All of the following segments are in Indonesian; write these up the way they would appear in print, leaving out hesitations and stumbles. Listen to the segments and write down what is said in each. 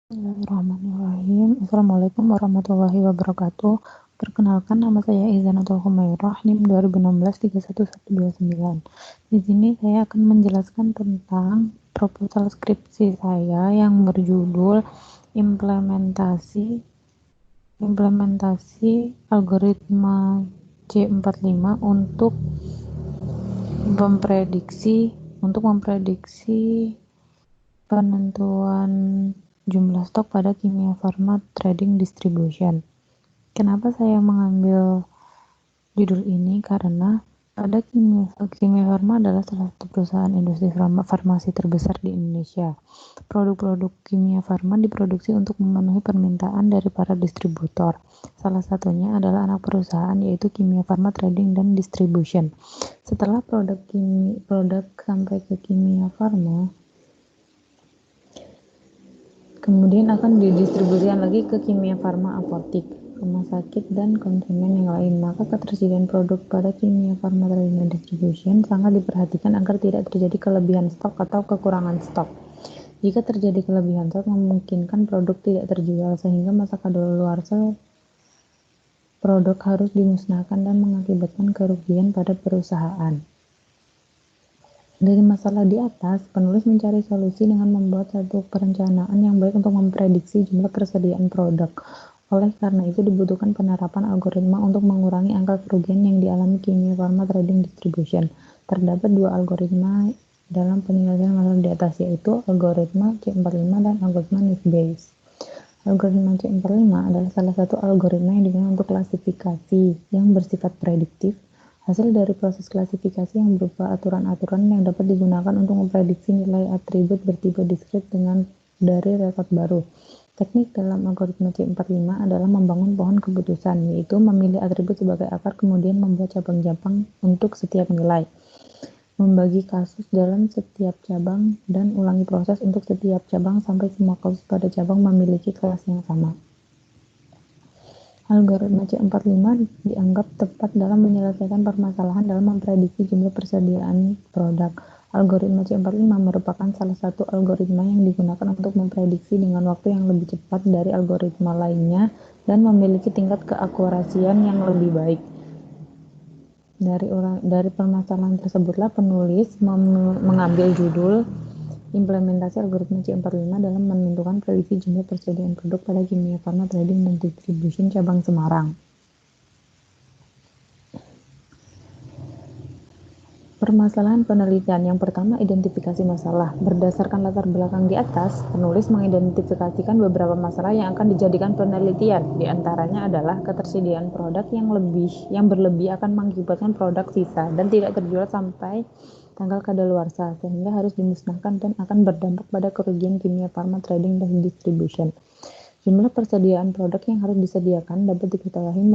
Bismillahirrahmanirrahim. Assalamualaikum warahmatullahi wabarakatuh. Perkenalkan, nama saya Izanatul Humairah, NIM 2016 31129. Di sini saya akan menjelaskan tentang proposal skripsi saya yang berjudul implementasi algoritma C45 untuk memprediksi penentuan jumlah stok pada Kimia Farma Trading Distribution. Kenapa saya mengambil judul ini? Karena pada Kimia Farma adalah salah satu perusahaan industri farmasi terbesar di Indonesia. Produk-produk Kimia Farma diproduksi untuk memenuhi permintaan dari para distributor. Salah satunya adalah anak perusahaan, yaitu Kimia Farma Trading dan Distribution. Setelah produk sampai ke Kimia Farma, kemudian akan didistribusikan lagi ke Kimia Farma apotik, rumah sakit, dan konsumen yang lain. Maka ketersediaan produk pada Kimia Farma Trading dan Distribution sangat diperhatikan agar tidak terjadi kelebihan stok atau kekurangan stok. Jika terjadi kelebihan stok, memungkinkan produk tidak terjual, sehingga masa kadaluarsa produk harus dimusnahkan dan mengakibatkan kerugian pada perusahaan. Dari masalah di atas, penulis mencari solusi dengan membuat satu perencanaan yang baik untuk memprediksi jumlah persediaan produk. Oleh karena itu, dibutuhkan penerapan algoritma untuk mengurangi angka kerugian yang dialami Kimia Farma Trading Distribution. Terdapat dua algoritma dalam penyelesaian masalah di atas, yaitu algoritma C45 dan algoritma Naive-Bayes. Algoritma C45 adalah salah satu algoritma yang digunakan untuk klasifikasi yang bersifat prediktif. Hasil dari proses klasifikasi yang berupa aturan-aturan yang dapat digunakan untuk memprediksi nilai atribut bertipe diskrit dari rekod baru. Teknik dalam algoritma C45 adalah membangun pohon keputusan, yaitu memilih atribut sebagai akar, kemudian membuat cabang-cabang untuk setiap nilai, membagi kasus dalam setiap cabang, dan ulangi proses untuk setiap cabang sampai semua kasus pada cabang memiliki kelas yang sama. Algoritma C45 dianggap tepat dalam menyelesaikan permasalahan dalam memprediksi jumlah persediaan produk. Algoritma C45 merupakan salah satu algoritma yang digunakan untuk memprediksi dengan waktu yang lebih cepat dari algoritma lainnya dan memiliki tingkat keakurasian yang lebih baik. Dari permasalahan tersebutlah penulis mengambil judul implementasi algoritma C45 dalam menentukan prediksi jumlah persediaan produk pada Kimia Farma Trading dan Distribution cabang Semarang. Permasalahan penelitian. Yang pertama, identifikasi masalah. Berdasarkan latar belakang di atas, penulis mengidentifikasikan beberapa masalah yang akan dijadikan penelitian. Di antaranya adalah ketersediaan produk yang berlebih akan mengakibatkan produk sisa dan tidak terjual sampai tanggal kadaluarsa, sehingga harus dimusnahkan dan akan berdampak pada kerugian Kimia Farma Trading dan Distribution. Jumlah persediaan produk yang harus disediakan dapat diketahui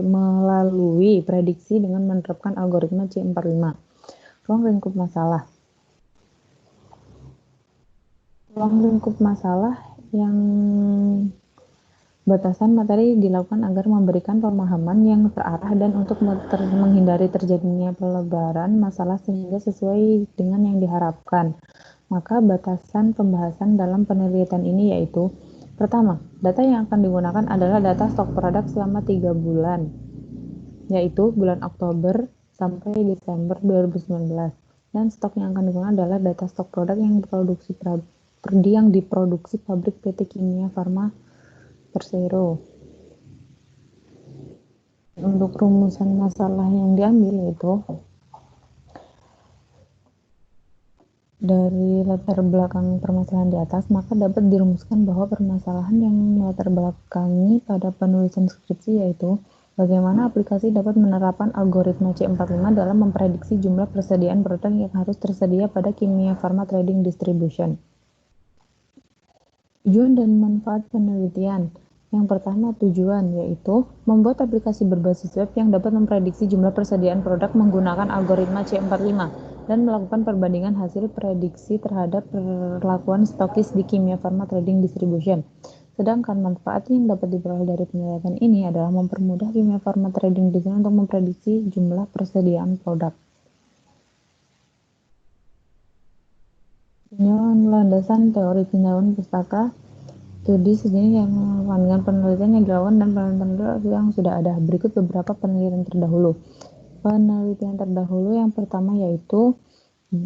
melalui prediksi dengan menerapkan algoritma C45. Ruang lingkup masalah. Ruang lingkup masalah yang batasan materi dilakukan agar memberikan pemahaman yang terarah dan untuk menghindari terjadinya pelebaran masalah sehingga sesuai dengan yang diharapkan. Maka batasan pembahasan dalam penelitian ini yaitu: pertama, data yang akan digunakan adalah data stok produk selama 3 bulan, yaitu bulan Oktober sampai Desember 2019. Dan stok yang akan digunakan adalah data stok produk yang diproduksi pabrik PT Kimia Farma Persero. Untuk rumusan masalah yang diambil itu dari latar belakang permasalahan di atas, maka dapat dirumuskan bahwa permasalahan yang latar belakangi pada penulisan skripsi yaitu bagaimana aplikasi dapat menerapkan algoritma C45 dalam memprediksi jumlah persediaan produk yang harus tersedia pada Kimia Farma Trading Distribution. Tujuan dan manfaat penelitian. Yang pertama, tujuan yaitu membuat aplikasi berbasis web yang dapat memprediksi jumlah persediaan produk menggunakan algoritma C45 dan melakukan perbandingan hasil prediksi terhadap perlakuan stokis di Kimia Farma Trading Distribution. Sedangkan manfaat yang dapat diperoleh dari penelitian ini adalah mempermudah Kimia Farma Trading Distribution untuk memprediksi jumlah persediaan produk. Tinjauan landasan teori tinjauan pustaka. Studi sejenis yang dengan penelitian yang dilakukan dan penelitian yang sudah ada. Berikut beberapa penelitian terdahulu. Penelitian terdahulu yang pertama yaitu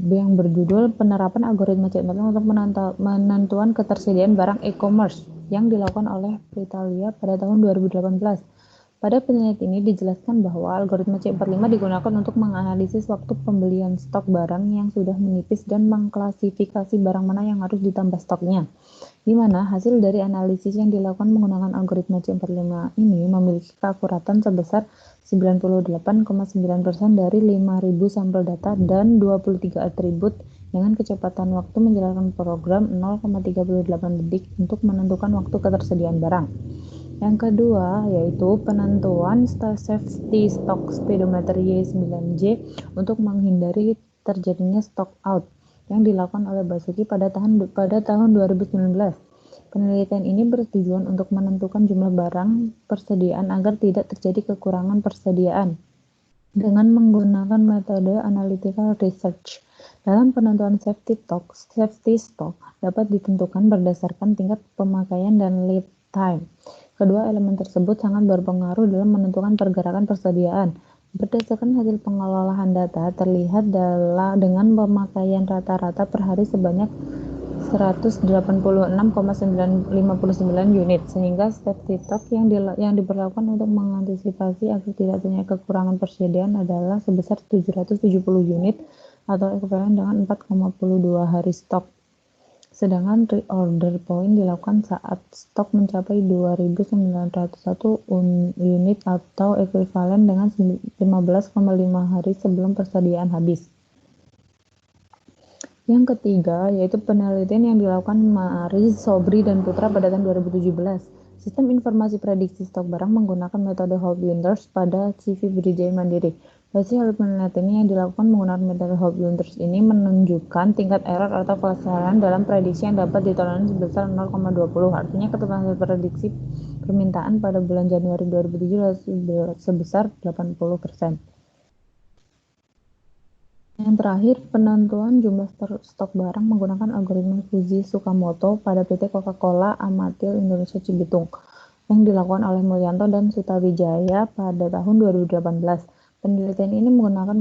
yang berjudul Penerapan Algoritma C45 untuk Penentuan Ketersediaan Barang E-commerce yang dilakukan oleh Pritalia pada tahun 2018. Pada penelitian ini dijelaskan bahwa algoritma C45 digunakan untuk menganalisis waktu pembelian stok barang yang sudah menipis dan mengklasifikasi barang mana yang harus ditambah stoknya, di mana hasil dari analisis yang dilakukan menggunakan algoritma C45 ini memiliki keakuratan sebesar 98,9% dari 5.000 sampel data dan 23 atribut dengan kecepatan waktu menjalankan program 0,38 detik untuk menentukan waktu ketersediaan barang. Yang kedua yaitu penentuan safety stock speedometer Y9J untuk menghindari terjadinya stock out yang dilakukan oleh Basuki pada tahun 2019. Penelitian ini bertujuan untuk menentukan jumlah barang persediaan agar tidak terjadi kekurangan persediaan dengan menggunakan metode analytical research. Dalam penentuan safety stock dapat ditentukan berdasarkan tingkat pemakaian dan lead time. Kedua elemen tersebut sangat berpengaruh dalam menentukan pergerakan persediaan. Berdasarkan hasil pengelolaan data, terlihat dengan pemakaian rata-rata per hari sebanyak 186,959 unit, sehingga safety stock yang diberlakukan untuk mengantisipasi agar tidak terjadi kekurangan persediaan adalah sebesar 770 unit atau ekuivalen dengan 4,2 hari stok. Sedangkan reorder point dilakukan saat stok mencapai 2.901 unit atau ekuivalen dengan 15,5 hari sebelum persediaan habis. Yang ketiga, yaitu penelitian yang dilakukan Mari, Sobri, dan Putra pada tahun 2017. Sistem informasi prediksi stok barang menggunakan metode Hope Winters pada CV Budidaya Mandiri. Hasil penelitian yang dilakukan menggunakan metode Hope Winters ini menunjukkan tingkat error atau kesalahan dalam prediksi yang dapat ditoleransi sebesar 0,20. Artinya ketepatan prediksi permintaan pada bulan Januari 2017 sebesar 80%. Yang terakhir, penentuan jumlah stok barang menggunakan algoritma Fujitsu-Sakamoto pada PT Coca-Cola Amatil Indonesia Cibitung yang dilakukan oleh Mulyanto dan Sutawijaya pada tahun 2018. Penelitian ini menggunakan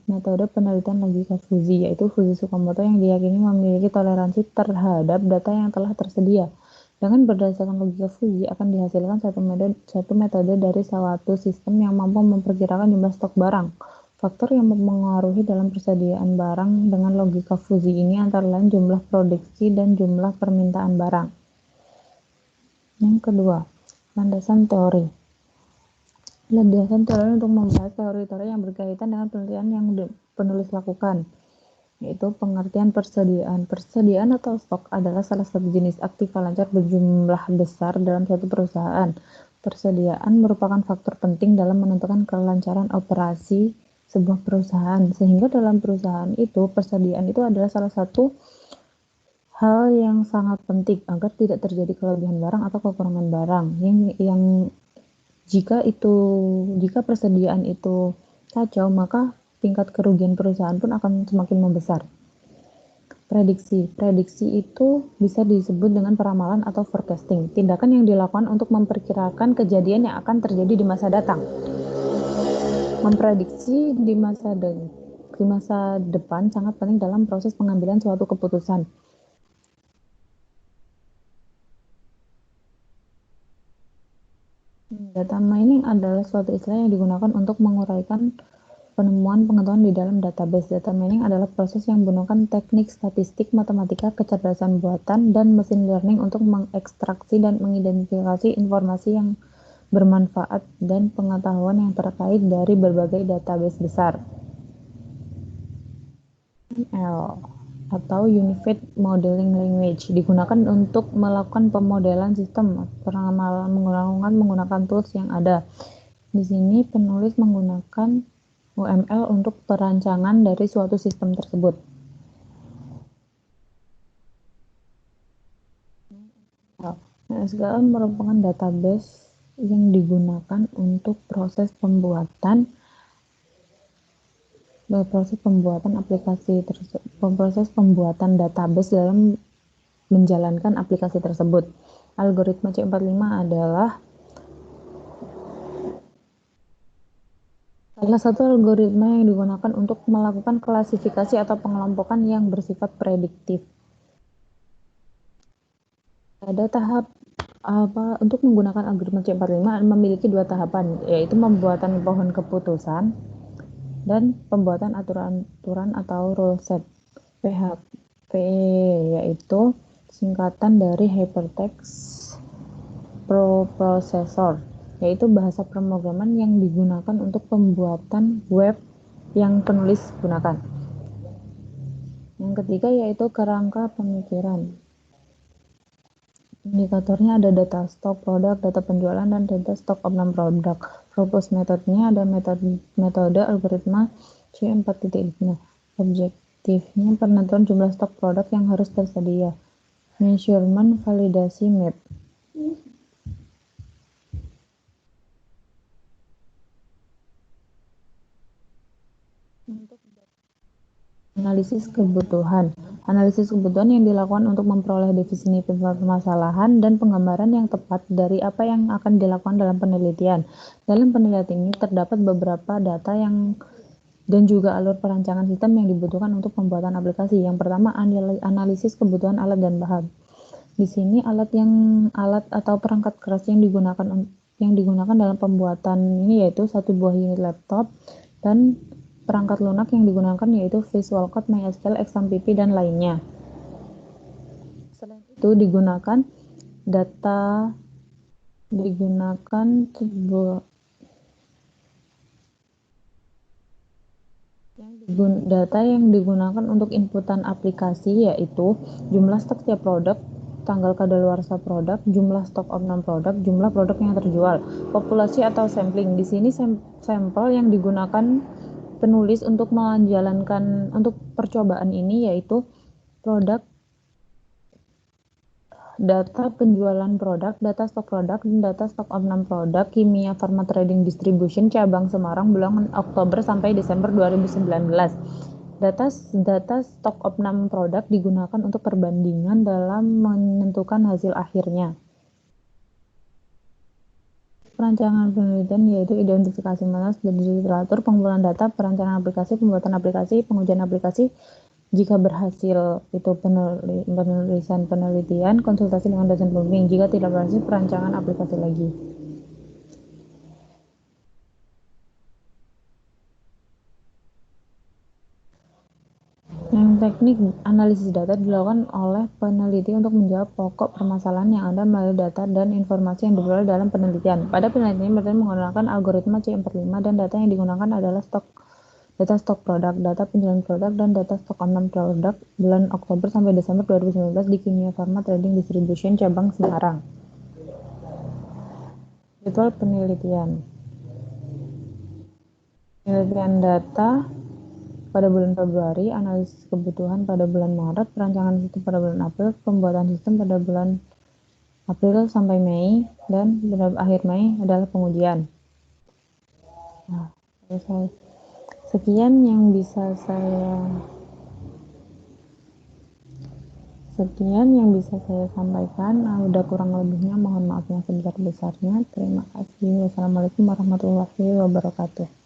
metode penelitian logika Fuji, yaitu Fujitsu-Sakamoto yang diyakini memiliki toleransi terhadap data yang telah tersedia. Dengan berdasarkan logika Fuji akan dihasilkan satu metode dari suatu sistem yang mampu memperkirakan jumlah stok barang. Faktor yang mempengaruhi dalam persediaan barang dengan logika Fuji ini antara lain jumlah produksi dan jumlah permintaan barang. Yang kedua, landasan teori. Landasan teori untuk membahas teori-teori yang berkaitan dengan penelitian yang penulis lakukan, yaitu pengertian persediaan. Persediaan atau stok adalah salah satu jenis aktiva lancar berjumlah besar dalam suatu perusahaan. Persediaan merupakan faktor penting dalam menentukan kelancaran operasi sebuah perusahaan, sehingga dalam perusahaan itu persediaan itu adalah salah satu hal yang sangat penting agar tidak terjadi kelebihan barang atau kekurangan barang yang jika persediaan itu kacau, maka tingkat kerugian perusahaan pun akan semakin membesar. Prediksi itu bisa disebut dengan peramalan atau forecasting, tindakan yang dilakukan untuk memperkirakan kejadian yang akan terjadi di masa datang. Memprediksi di masa depan sangat penting dalam proses pengambilan suatu keputusan. Data mining adalah suatu istilah yang digunakan untuk menguraikan penemuan pengetahuan di dalam database. Data mining adalah proses yang menggunakan teknik statistik, matematika, kecerdasan buatan, dan mesin learning untuk mengekstraksi dan mengidentifikasi informasi yang bermanfaat dan pengetahuan yang terkait dari berbagai database besar. ML atau Unified Modeling Language digunakan untuk melakukan pemodelan sistem menggunakan tools yang ada. Di sini penulis menggunakan UML untuk perancangan dari suatu sistem tersebut. SQL merupakan database yang digunakan untuk proses pembuatan database dalam menjalankan aplikasi tersebut. Algoritma C45 adalah salah satu algoritma yang digunakan untuk melakukan klasifikasi atau pengelompokan yang bersifat prediktif. Ada tahap untuk menggunakan algoritma C45 memiliki dua tahapan, yaitu pembuatan pohon keputusan dan pembuatan aturan atau rule set. PHP yaitu singkatan dari Hypertext Preprocessor, yaitu bahasa pemrograman yang digunakan untuk pembuatan web yang penulis gunakan. Yang ketiga yaitu kerangka pemikiran. Indikatornya ada data stok produk, data penjualan, dan data stok non produk. Propose metodenya ada metode algoritma C4.5. Objektifnya penentuan jumlah stok produk yang harus tersedia. Measurement validasi map. Untuk analisis kebutuhan. Analisis kebutuhan yang dilakukan untuk memperoleh definisi permasalahan dan penggambaran yang tepat dari apa yang akan dilakukan dalam penelitian. Dalam penelitian ini terdapat beberapa data dan juga alur perancangan sistem yang dibutuhkan untuk pembuatan aplikasi. Yang pertama, analisis kebutuhan alat dan bahan. Di sini alat atau perangkat keras yang digunakan dalam pembuatan ini yaitu satu buah unit laptop dan perangkat lunak yang digunakan yaitu Visual Code, MySQL, XAMPP, dan lainnya. Selain itu data yang digunakan untuk inputan aplikasi yaitu jumlah stok setiap produk, tanggal kadaluarsa produk, jumlah stok non produk, jumlah produk yang terjual, populasi atau sampling. Di sini sampel yang digunakan penulis untuk menjalankan untuk percobaan ini yaitu produk, data penjualan produk, data stok produk, dan data stok non produk Kimia Farma Trading Distribution cabang Semarang bulan Oktober sampai Desember 2019. Data stok non produk digunakan untuk perbandingan dalam menentukan hasil akhirnya. Perancangan penelitian yaitu identifikasi menulis dan literatur, pengumpulan data, perancangan aplikasi, pembuatan aplikasi, pengujian aplikasi. Jika berhasil itu penulisan penelitian, konsultasi dengan dosen pembimbing. Jika tidak berhasil, perancangan aplikasi lagi. Yang teknik analisis data dilakukan oleh peneliti untuk menjawab pokok permasalahan yang ada melalui data dan informasi yang diperoleh dalam penelitian. Pada penelitian menggunakan algoritma C45 dan data yang digunakan adalah data stok produk, data penjualan produk, dan data stok non produk bulan Oktober sampai Desember 2019 di Kimia Farma Trading Distribution cabang Semarang. Jadwal penelitian data pada bulan Februari, analisis kebutuhan pada bulan Maret, perancangan sistem pada bulan April, pembuatan sistem pada bulan April sampai Mei, dan pada akhir Mei adalah pengujian. Nah, sekian yang bisa saya sampaikan. Udah kurang lebihnya mohon maaf yang sebesar-besarnya. Terima kasih. Wassalamualaikum warahmatullahi wabarakatuh.